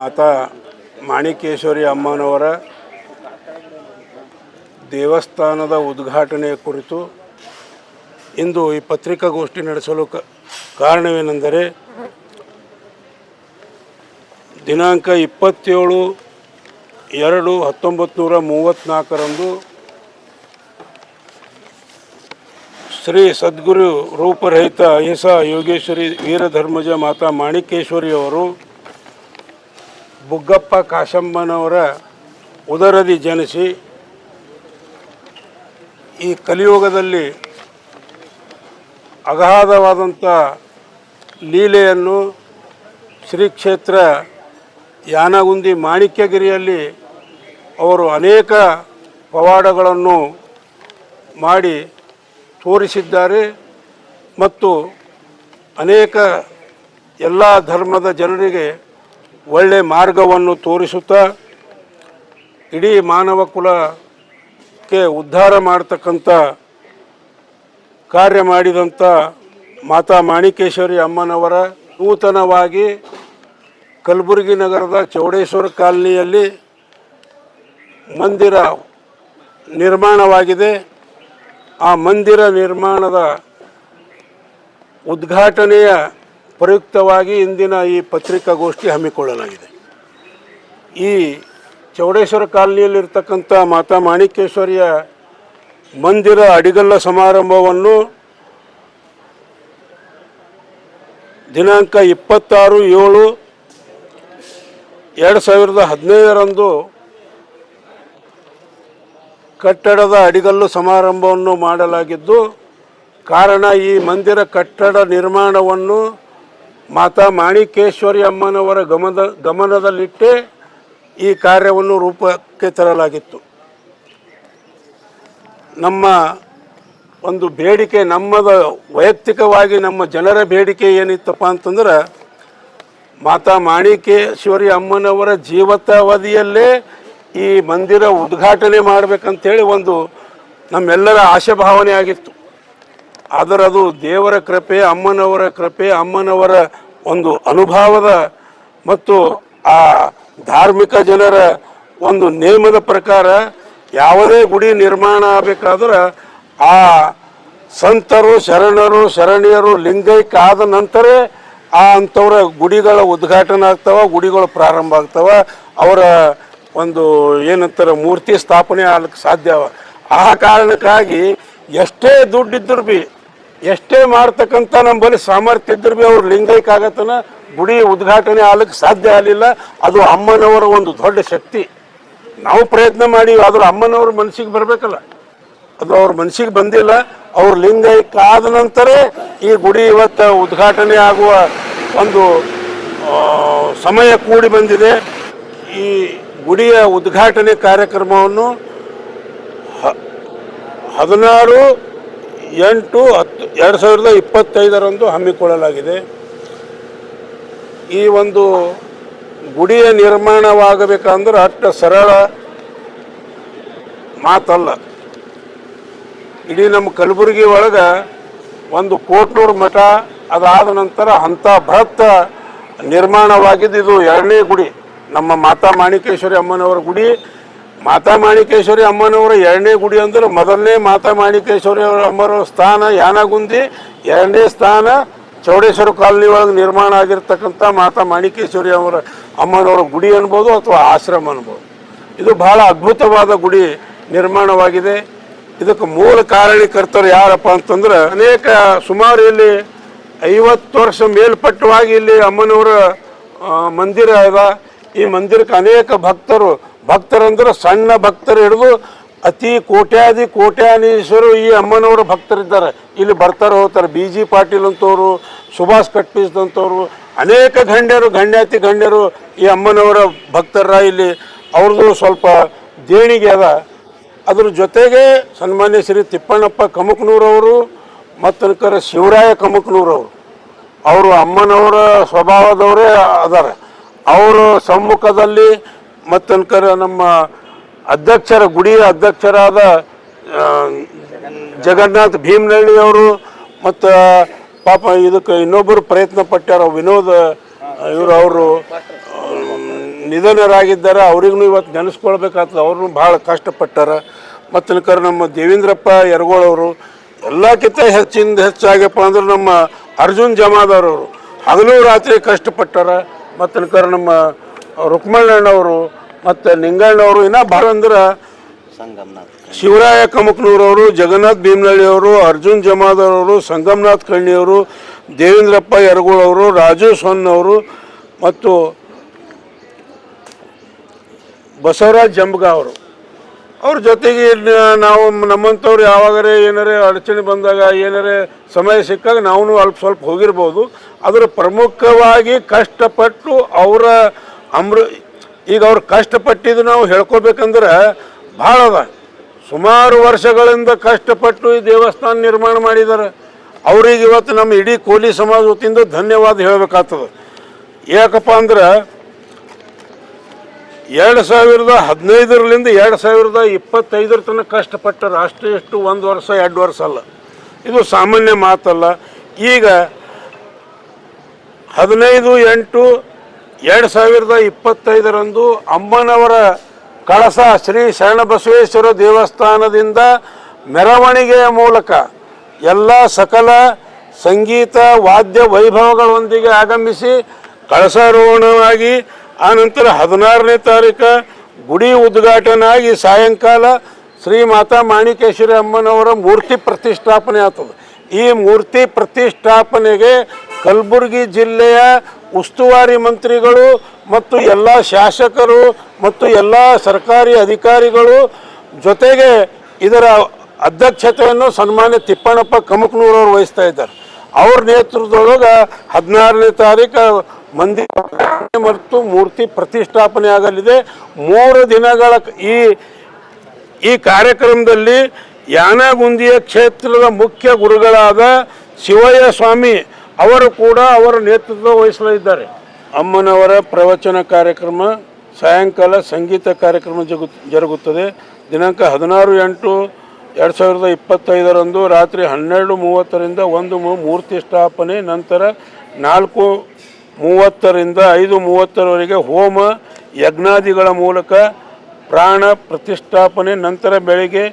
ಮಾತಾ ಮಾಣಿಕೇಶ್ವರಿ ಅಮ್ಮನವರ ದೇವಸ್ಥಾನದ ಉದ್ಘಾಟನೆಯ ಕುರಿತು ಇಂದು ಈ ಪತ್ರಿಕಾಗೋಷ್ಠಿ ನಡೆಸಲು ಕಾರಣವೇನೆಂದರೆ ದಿನಾಂಕ 27/2/1934 ಶ್ರೀ ಸದ್ಗುರು ರೂಪರಹಿತ ಅಹಿಂಸಾ ಯೋಗೇಶ್ವರಿ ವೀರಧರ್ಮಜ ಮಾತಾ ಮಾಣಿಕೇಶ್ವರಿಯವರು ಬುಗ್ಗಪ್ಪ ಕಾಶಮ್ಮನವರ ಉದರದಿ ಜನಿಸಿ ಈ ಕಲಿಯುಗದಲ್ಲಿ ಅಗಾಧವಾದಂಥ ಲೀಲೆಯನ್ನು ಶ್ರೀ ಕ್ಷೇತ್ರ ಯಾನಗುಂದಿ ಮಾಣಿಕ್ಯಗಿರಿಯಲ್ಲಿ ಅವರು ಅನೇಕ ಪವಾಡಗಳನ್ನು ಮಾಡಿ ತೋರಿಸಿದ್ದಾರೆ ಮತ್ತು ಅನೇಕ ಎಲ್ಲ ಧರ್ಮದ ಜನರಿಗೆ ಒಳ್ಳೆಯ ಮಾರ್ಗವನ್ನು ತೋರಿಸುತ್ತಾ ಇಡೀ ಮಾನವ ಕುಲಕ್ಕೆ ಉದ್ಧಾರ ಮಾಡತಕ್ಕಂಥ ಕಾರ್ಯ ಮಾಡಿದಂಥ ಮಾತಾ ಮಾಣಿಕೇಶ್ವರಿ ಅಮ್ಮನವರ ನೂತನವಾಗಿ ಕಲಬುರಗಿ ನಗರದ ಚೌಡೇಶ್ವರ ಕಾಲನಿಯಲ್ಲಿ ಮಂದಿರ ನಿರ್ಮಾಣವಾಗಿದೆ. ಆ ಮಂದಿರ ನಿರ್ಮಾಣದ ಉದ್ಘಾಟನೆಯ ಪ್ರಯುಕ್ತವಾಗಿ ಇಂದಿನ ಈ ಪತ್ರಿಕಾಗೋಷ್ಠಿ ಹಮ್ಮಿಕೊಳ್ಳಲಾಗಿದೆ. ಈ ಚೌಡೇಶ್ವರ ಕಾಲನಿಯಲ್ಲಿರ್ತಕ್ಕಂಥ ಮಾತಾ ಮಾಣಿಕೇಶ್ವರಿಯ ಮಂದಿರ ಅಡಿಗಲ್ಲ ಸಮಾರಂಭವನ್ನು ದಿನಾಂಕ 26/7/2015 ಕಟ್ಟಡದ ಅಡಿಗಲ್ಲು ಸಮಾರಂಭವನ್ನು ಮಾಡಲಾಗಿದ್ದು, ಕಾರಣ ಈ ಮಂದಿರ ಕಟ್ಟಡ ನಿರ್ಮಾಣವನ್ನು ಮಾತಾ ಮಾಣಿಕೇಶ್ವರಿ ಅಮ್ಮನವರ ಗಮನದಲ್ಲಿಟ್ಟೇ ಈ ಕಾರ್ಯವನ್ನು ರೂಪಕ್ಕೆ ತರಲಾಗಿತ್ತು. ನಮ್ಮ ಒಂದು ಬೇಡಿಕೆ, ನಮ್ಮದ ವೈಯಕ್ತಿಕವಾಗಿ ನಮ್ಮ ಜನರ ಬೇಡಿಕೆ ಏನಿತ್ತಪ್ಪ ಅಂತಂದ್ರೆ, ಮಾತಾ ಮಾಣಿಕೇಶ್ವರಿ ಅಮ್ಮನವರ ಜೀವಿತಾವಧಿಯಲ್ಲೇ ಈ ಮಂದಿರ ಉದ್ಘಾಟನೆ ಮಾಡಬೇಕಂತೇಳಿ ಒಂದು ನಮ್ಮೆಲ್ಲರ ಆಶಾಭಾವನೆ ಆಗಿತ್ತು. ಆದರೆ ಅದು ದೇವರ ಕೃಪೆ, ಅಮ್ಮನವರ ಕೃಪೆ, ಅಮ್ಮನವರ ಒಂದು ಅನುಭವದ ಮತ್ತು ಆ ಧಾರ್ಮಿಕ ಜನರ ಒಂದು ನೇಮದ ಪ್ರಕಾರ ಯಾವುದೇ ಗುಡಿ ನಿರ್ಮಾಣ ಆಗಬೇಕಾದ್ರೆ ಆ ಸಂತರು, ಶರಣರು, ಶರಣಿಯರು ಲಿಂಗೈಕ್ಯ ಆದ ನಂತರ ಆ ಅಂಥವರ ಗುಡಿಗಳ ಉದ್ಘಾಟನೆ ಆಗ್ತಾವ, ಗುಡಿಗಳು ಪ್ರಾರಂಭ ಆಗ್ತಾವ, ಅವರ ಒಂದು ಏನಂತಾರೆ ಮೂರ್ತಿ ಸ್ಥಾಪನೆ ಆಗ್ಲಿಕ್ಕೆ ಸಾಧ್ಯ. ಆ ಕಾರಣಕ್ಕಾಗಿ ಎಷ್ಟೇ ದುಡ್ಡಿದ್ರು ಭೀ, ಎಷ್ಟೇ ಮಾಡ್ತಕ್ಕಂಥ ನಮ್ಮಲ್ಲಿ ಸಾಮರ್ಥ್ಯ ಇದ್ರೂ ಭೀ ಅವ್ರು ಲಿಂಗೈಕ್ಯ ಆಗತ್ತನ ಗುಡಿ ಉದ್ಘಾಟನೆ ಆಗ್ಲಿಕ್ಕೆ ಸಾಧ್ಯ ಆಗಲಿಲ್ಲ. ಅದು ಅಮ್ಮನವರ ಒಂದು ದೊಡ್ಡ ಶಕ್ತಿ. ನಾವು ಪ್ರಯತ್ನ ಮಾಡಿ, ಆದರೂ ಅಮ್ಮನವ್ರ ಮನಸ್ಸಿಗೆ ಬರಬೇಕಲ್ಲ, ಅದು ಅವ್ರ ಮನಸ್ಸಿಗೆ ಬಂದಿಲ್ಲ. ಅವ್ರ ಲಿಂಗೈಕ್ಯ ಆದ ನಂತರ ಈ ಗುಡಿ ಇವತ್ತು ಉದ್ಘಾಟನೆ ಆಗುವ ಒಂದು ಸಮಯ ಕೂಡಿ ಬಂದಿದೆ. ಈ ಗುಡಿಯ ಉದ್ಘಾಟನೆ ಕಾರ್ಯಕ್ರಮವನ್ನು 16/8/2025 ಹಮ್ಮಿಕೊಳ್ಳಲಾಗಿದೆ. ಈ ಒಂದು ಗುಡಿಯ ನಿರ್ಮಾಣವಾಗಬೇಕಂದ್ರೆ ಅಷ್ಟು ಸರಳ ಮಾತಲ್ಲ. ಇಡೀ ನಮ್ಮ ಕಲಬುರಗಿ ಒಳಗೆ ಒಂದು ಕೋಟ್ನೂರು ಮಠ, ಅದಾದ ನಂತರ ಅಂಥ ಬೃಹತ್ ನಿರ್ಮಾಣವಾಗಿದ್ದು ಇದು ಎರಡನೇ ಗುಡಿ. ನಮ್ಮ ಮಾತಾ ಮಾಣಿಕೇಶ್ವರಿ ಅಮ್ಮನವರ ಗುಡಿ, ಮಾತಾ ಮಾಣಿಕೇಶ್ವರಿ ಅಮ್ಮನವರ ಎರಡನೇ ಗುಡಿ ಅಂದ್ರೆ, ಮೊದಲನೇ ಮಾತಾ ಮಾಣಿಕೇಶ್ವರಿ ಅಮ್ಮನವರ ಸ್ಥಾನ ಯಾನಗುಂದಿ, ಎರಡನೇ ಸ್ಥಾನ ಚೌಡೇಶ್ವರ ಕಾಲನಿ ಒಳಗೆ ನಿರ್ಮಾಣ ಆಗಿರ್ತಕ್ಕಂಥ ಮಾತಾ ಮಾಣಿಕೇಶ್ವರಿ ಅಮ್ಮನವರ ಗುಡಿ ಅನ್ಬೋದು ಅಥವಾ ಆಶ್ರಮ ಅನ್ಬೋದು. ಇದು ಬಹಳ ಅದ್ಭುತವಾದ ಗುಡಿ ನಿರ್ಮಾಣವಾಗಿದೆ. ಇದಕ್ಕೆ ಮೂಲ ಕಾರಣೀಕರ್ತರು ಯಾರಪ್ಪ ಅಂತಂದ್ರೆ, ಸುಮಾರು ಇಲ್ಲಿ 50 ವರ್ಷ ಮೇಲ್ಪಟ್ಟವಾಗಿ ಇಲ್ಲಿ ಅಮ್ಮನವರ ಮಂದಿರ ಅದ. ಈ ಮಂದಿರಕ್ಕೆ ಅನೇಕ ಭಕ್ತರಂದ್ರೆ ಸಣ್ಣ ಭಕ್ತರು ಹಿಡಿದು ಅತಿ ಕೋಟ್ಯಾಧೀಶ್ವರು ಈ ಅಮ್ಮನವರ ಭಕ್ತರಿದ್ದಾರೆ. ಇಲ್ಲಿ ಬರ್ತಾರೆ ಹೋಗ್ತಾರೆ. BG ಪಾಟೀಲ್ ಅಂತವರು, ಸುಭಾಷ್ ಕಟ್ಪೀಸ್ದಂಥವ್ರು, ಅನೇಕ ಗಣ್ಯಾತಿ ಗಣ್ಯರು ಈ ಅಮ್ಮನವರ ಭಕ್ತರ. ಇಲ್ಲಿ ಅವ್ರದ್ದು ಸ್ವಲ್ಪ ದೇಣಿಗೆ ಅದ. ಅದ್ರ ಜೊತೆಗೆ ಸನ್ಮಾನ್ಯ ಶ್ರೀ ತಿಪ್ಪಣ್ಣಪ್ಪ ಕಮಕ್ನೂರವರು ಮತ್ತು ಶಿವರಾಯ ಕಮಕ್ನೂರವರು, ಅವರು ಅಮ್ಮನವರ ಸ್ವಭಾವದವರೇ ಅದಾರ. ಅವರು ಸಮ್ಮುಖದಲ್ಲಿ ಮತ್ತು ನಮ್ಮ ಗುಡಿಯ ಅಧ್ಯಕ್ಷರಾದ ಜಗನ್ನಾಥ್ ಭೀಮನಹಳ್ಳಿಯವರು ಮತ್ತು ಪಾಪ ಇದಕ್ಕೆ ಇನ್ನೊಬ್ಬರು ಪ್ರಯತ್ನ ಪಟ್ಟಾರ, ವಿನೋದ್ ಅವರು ನಿಧನರಾಗಿದ್ದಾರೆ. ಅವ್ರಿಗೂ ಇವತ್ತು ನೆನೆಸ್ಕೊಳ್ಬೇಕಾಗ್ತದೆ. ಅವ್ರನ್ನೂ ಭಾಳ ಕಷ್ಟಪಟ್ಟಾರ. ಮತ್ತು ನಮ್ಮ ದೇವೇಂದ್ರಪ್ಪ ಯರಗೋಳವರು ಎಲ್ಲಕ್ಕಿಂತ ಹೆಚ್ಚಾಗಪ್ಪ ಅಂದ್ರೆ ನಮ್ಮ ಅರ್ಜುನ್ ಜಮಾದಾರವರು ಹಗಲು ರಾತ್ರಿ ಕಷ್ಟಪಟ್ಟಾರ. ಮತ್ತು ನಮ್ಮ ರುಕ್ಮಣ್ಣನವರು ಮತ್ತು ನಿಂಗಣ್ಣವರು ಇನ್ನೂ ಭಾಳ ಅಂದ್ರೆ ಶಿವರಾಯ ಕಮಕ್ನೂರವರು, ಜಗನ್ನಾಥ್ ಭೀಮನಳ್ಳಿಯವರು, ಅರ್ಜುನ್ ಜಮಾದಾರವರು, ಸಂಗಮನಾಥ್ ಕಣ್ಣಿಯವರು, ದೇವೇಂದ್ರಪ್ಪ ಯರಗೋಳವರು, ರಾಜು ಸೊನ್ನವರು ಮತ್ತು ಬಸವರಾಜ್ ಜಂಬಗ ಅವರು. ಅವ್ರ ಜೊತೆಗೆ ನಾವು ನಮ್ಮಂಥವ್ರು ಯಾವಾಗರೇ ಏನಾರೇ ಅಡಚಣೆ ಬಂದಾಗ ಏನಾರೇ ಸಮಯ ಸಿಕ್ಕಾಗ ನಾವು ಅಲ್ಪ ಸ್ವಲ್ಪ ಹೋಗಿರ್ಬೋದು. ಅದರ ಪ್ರಮುಖವಾಗಿ ಕಷ್ಟಪಟ್ಟು ಅವರ ಈಗ ಅವ್ರು ಕಷ್ಟಪಟ್ಟಿದ್ದು ನಾವು ಹೇಳ್ಕೊಬೇಕಂದ್ರೆ ಭಾಳ ಅದ. ಸುಮಾರು ವರ್ಷಗಳಿಂದ ಕಷ್ಟಪಟ್ಟು ಈ ದೇವಸ್ಥಾನ ನಿರ್ಮಾಣ ಮಾಡಿದ್ದಾರೆ. ಅವ್ರಿಗೆ ಇವತ್ತು ನಮ್ಮ ಇಡೀ ಕೋಲಿ ಸಮಾಜ ವತಿಯಿಂದ ಧನ್ಯವಾದ ಹೇಳಬೇಕಾಗ್ತದೆ. ಯಾಕಪ್ಪ ಅಂದ್ರೆ 2015ರಿಂದ 2025 ತನಕ ಕಷ್ಟಪಟ್ಟರು. ಎಷ್ಟು 1 ವರ್ಷ 2 ವರ್ಷ ಅಲ್ಲ, ಇದು ಸಾಮಾನ್ಯ ಮಾತಲ್ಲ. ಈಗ 15/8/2025 ಅಮ್ಮನವರ ಕಳಸ ಶ್ರೀ ಶರಣಬಸವೇಶ್ವರ ದೇವಸ್ಥಾನದಿಂದ ಮೆರವಣಿಗೆಯ ಮೂಲಕ ಎಲ್ಲ ಸಕಲ ಸಂಗೀತ ವಾದ್ಯ ವೈಭವಗಳೊಂದಿಗೆ ಆಗಮಿಸಿ ಕಳಸಾರೋಹಣವಾಗಿ ಆನಂತರ 16ನೇ ತಾರೀಕು ಗುಡಿ ಉದ್ಘಾಟನೆ ಆಗಿ ಸಾಯಂಕಾಲ ಶ್ರೀ ಮಾತಾ ಮಾಣಿಕೇಶ್ವರಿ ಅಮ್ಮನವರ ಮೂರ್ತಿ ಪ್ರತಿಷ್ಠಾಪನೆ ಆಗ್ತದೆ. ಈ ಮೂರ್ತಿ ಪ್ರತಿಷ್ಠಾಪನೆಗೆ ಕಲಬುರಗಿ ಜಿಲ್ಲೆಯ ಉಸ್ತುವಾರಿ ಮಂತ್ರಿಗಳು ಮತ್ತು ಎಲ್ಲ ಶಾಸಕರು ಮತ್ತು ಎಲ್ಲ ಸರ್ಕಾರಿ ಅಧಿಕಾರಿಗಳು ಜೊತೆಗೆ ಇದರ ಅಧ್ಯಕ್ಷತೆಯನ್ನು ಸನ್ಮಾನ್ಯ ತಿಪ್ಪಣ್ಣಪ್ಪ ಕಮಕ್ನೂರವರು ವಹಿಸ್ತಾ ಇದ್ದಾರೆ. ಅವ್ರ ನೇತೃತ್ವದೊಳಗೆ 16ನೇ ತಾರೀಕು ಮಂದಿರ ಮತ್ತು ಮೂರ್ತಿ ಪ್ರತಿಷ್ಠಾಪನೆ ಆಗಲಿದೆ. 3 ದಿನಗಳ ಈ ಕಾರ್ಯಕ್ರಮದಲ್ಲಿ ಯಾನಗುಂದಿಯ ಕ್ಷೇತ್ರದ ಮುಖ್ಯ ಗುರುಗಳಾದ ಶಿವಯ್ಯ ಸ್ವಾಮಿ ಅವರು ಕೂಡ ಅವರ ನೇತೃತ್ವ ವಹಿಸಲಿದ್ದಾರೆ. ಅಮ್ಮನವರ ಪ್ರವಚನ ಕಾರ್ಯಕ್ರಮ, ಸಾಯಂಕಾಲ ಸಂಗೀತ ಕಾರ್ಯಕ್ರಮ ಜರುಗುತ್ತದೆ. ದಿನಾಂಕ 16/8/2025 ರಾತ್ರಿ 12:30ರಿಂದ 1 ಮೂರ್ತಿ ಸ್ಥಾಪನೆ, ನಂತರ 4:30ರಿಂದ 5:30ರವರೆಗೆ ಹೋಮ ಯಜ್ಞಾದಿಗಳ ಮೂಲಕ ಪ್ರಾಣ ಪ್ರತಿಷ್ಠಾಪನೆ, ನಂತರ ಬೆಳಗ್ಗೆ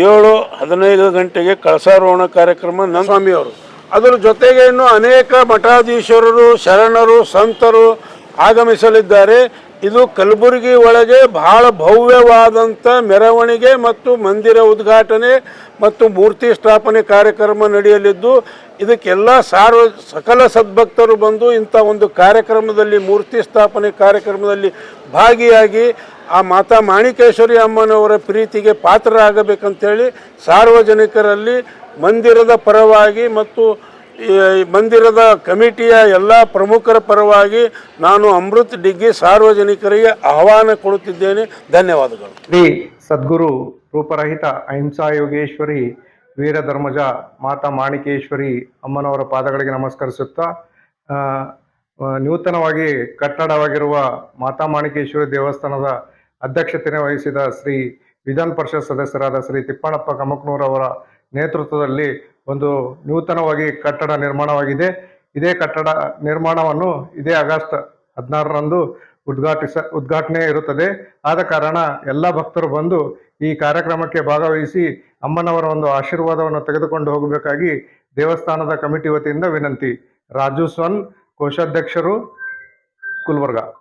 7:15 ಗಂಟೆಗೆ ಕಳಸಾರೋಹಣ ಕಾರ್ಯಕ್ರಮ ಸ್ವಾಮಿಯವರು. ಅದರ ಜೊತೆಗೆ ಇನ್ನು ಅನೇಕ ಮಠಾಧೀಶರು, ಶರಣರು, ಸಂತರು ಆಗಮಿಸಲಿದ್ದಾರೆ. ಇದು ಕಲಬುರಗಿ ಒಳಗೆ ಬಹಳ ಭವ್ಯವಾದಂಥ ಮೆರವಣಿಗೆ ಮತ್ತು ಮಂದಿರ ಉದ್ಘಾಟನೆ ಮತ್ತು ಮೂರ್ತಿ ಸ್ಥಾಪನೆ ಕಾರ್ಯಕ್ರಮ ನಡೆಯಲಿದ್ದು, ಇದಕ್ಕೆಲ್ಲ ಸಕಲ ಸದ್ಭಕ್ತರು ಬಂದು ಇಂಥ ಒಂದು ಕಾರ್ಯಕ್ರಮದಲ್ಲಿ, ಮೂರ್ತಿ ಸ್ಥಾಪನೆ ಕಾರ್ಯಕ್ರಮದಲ್ಲಿ ಭಾಗಿಯಾಗಿ ಆ ಮಾತಾ ಮಾಣಿಕೇಶ್ವರಿ ಅಮ್ಮನವರ ಪ್ರೀತಿಗೆ ಪಾತ್ರರಾಗಬೇಕಂತೇಳಿ ಸಾರ್ವಜನಿಕರಲ್ಲಿ ಮಂದಿರದ ಪರವಾಗಿ ಮತ್ತು ಮಂದಿರದ ಕಮಿಟಿಯ ಎಲ್ಲ ಪ್ರಮುಖರ ಪರವಾಗಿ ನಾನು ಅಮೃತ್ ಡಿಗ್ಗಿ ಸಾರ್ವಜನಿಕರಿಗೆ ಆಹ್ವಾನ ಕೊಡುತ್ತಿದ್ದೇನೆ. ಧನ್ಯವಾದಗಳು. ಶ್ರೀ ಸದ್ಗುರು ರೂಪರಹಿತ ಅಹಿಂಸಾ ಯೋಗೇಶ್ವರಿ ವೀರಧರ್ಮಜ ಮಾತಾ ಮಾಣಿಕೇಶ್ವರಿ ಅಮ್ಮನವರ ಪಾದಗಳಿಗೆ ನಮಸ್ಕರಿಸುತ್ತಾ, ನೂತನವಾಗಿ ಕಟ್ಟಡವಾಗಿರುವ ಮಾತಾ ಮಾಣಿಕೇಶ್ವರಿ ದೇವಸ್ಥಾನದ ಅಧ್ಯಕ್ಷತೆ ವಹಿಸಿದ ಶ್ರೀ ವಿಧಾನ ಪರಿಷತ್ ಸದಸ್ಯರಾದ ಶ್ರೀ ತಿಪ್ಪಣ್ಣಪ್ಪ ಕಮಕ್ನೂರವರ ನೇತೃತ್ವದಲ್ಲಿ ಒಂದು ನೂತನವಾಗಿ ಕಟ್ಟಡ ನಿರ್ಮಾಣವಾಗಿದೆ. ಇದೇ ಕಟ್ಟಡ ನಿರ್ಮಾಣವನ್ನು ಇದೇ ಆಗಸ್ಟ್ 16ರಂದು ಉದ್ಘಾಟನೆ ಇರುತ್ತದೆ. ಆದ ಕಾರಣ ಎಲ್ಲ ಭಕ್ತರು ಬಂದು ಈ ಕಾರ್ಯಕ್ರಮಕ್ಕೆ ಭಾಗವಹಿಸಿ ಅಮ್ಮನವರ ಒಂದು ಆಶೀರ್ವಾದವನ್ನು ತೆಗೆದುಕೊಂಡು ಹೋಗಬೇಕಾಗಿ ದೇವಸ್ಥಾನದ ಕಮಿಟಿ ವತಿಯಿಂದ ವಿನಂತಿ. ರಾಜು ಸ್ವನ್, ಕೋಶಾಧ್ಯಕ್ಷರು, ಗುಲ್ಬರ್ಗ.